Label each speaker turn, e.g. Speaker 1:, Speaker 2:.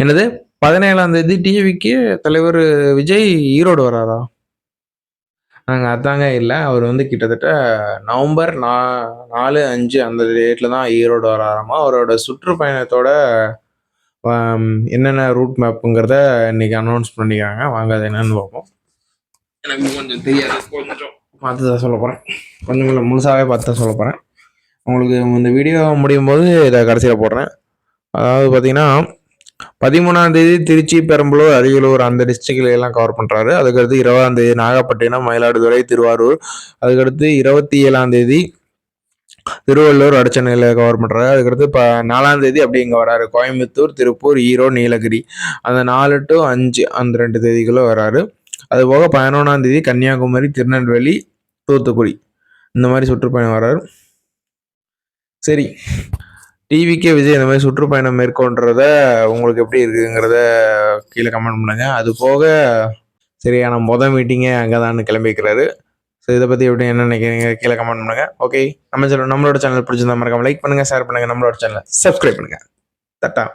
Speaker 1: என்னது? 17ஆம் தேதி டிவிக்கு தலைவர் விஜய் ஈரோடு வராரா? அதாங்க இல்ல. அவர் வந்து கிட்டத்தட்ட நவம்பர் 4, 5 அந்த டேட்ல தான் ஈரோடு வராராமா. அவரோட சுற்றுப்பயணத்தோட என்னென்ன ரூட் மேப்புங்கிறத இன்னைக்கு அனௌன்ஸ் பண்ணியிருக்காங்க. வாங்க அது என்னன்னு பார்ப்போம். எனக்கு கொஞ்சம் தெரியாது. கொஞ்சம் பார்த்து தான் சொல்லப் போறேன். கொஞ்சம் இல்ல முழுசாவே பார்த்து தான் சொல்லப் போறேன். உங்களுக்கு இந்த வீடியோ முடியும்போது இத கடைசியில போடுறேன். அதாவது பார்த்தீங்கன்னா, 13ஆம் தேதி திருச்சி, பெரம்பலூர், அரியலூர் அந்த டிஸ்ட்ரிக்ட்ல எல்லாம் கவர் பண்றாரு. அதுக்கடுத்து 20ஆம் தேதி நாகப்பட்டினம், மயிலாடுதுறை, திருவாரூர். அதுக்கடுத்து 27ஆம் தேதி திருவள்ளூர், வடசென்னையில கவர் பண்றாரு. அதுக்கடுத்து 4ஆம் தேதி அப்படி இங்க வராரு. கோயம்புத்தூர், திருப்பூர், ஈரோடு, நீலகிரி. அந்த 4 to 5 அந்த 2 தேதிகளும் வராரு. அது போக 11ஆம் தேதி கன்னியாகுமரி, திருநெல்வேலி, தூத்துக்குடி இந்த மாதிரி சுற்றுப்பயணம் வராரு. சரி, டிவிக்கே விஜய் இந்த மாதிரி சுற்றுப்பயணம் மேற்கொள்றத உங்களுக்கு எப்படி இருக்குங்கிறத கீழே கமெண்ட் பண்ணுங்க. அது போக சரியான மீட்டிங்கே அங்கதான் கிளம்பிக்கிறாரு. ஸோ இதை பற்றி எப்படி என்ன நினைக்கிறீங்க கீழே கமெண்ட் பண்ணுங்க. ஓகே, நம்மளோட சேனல் பிடிச்சிருந்தா மறக்காம லைக் பண்ணுங்க, ஷேர் பண்ணுங்க, நம்மளோட சேனலை சப்ஸ்கிரைப் பண்ணுங்க. தட்டா.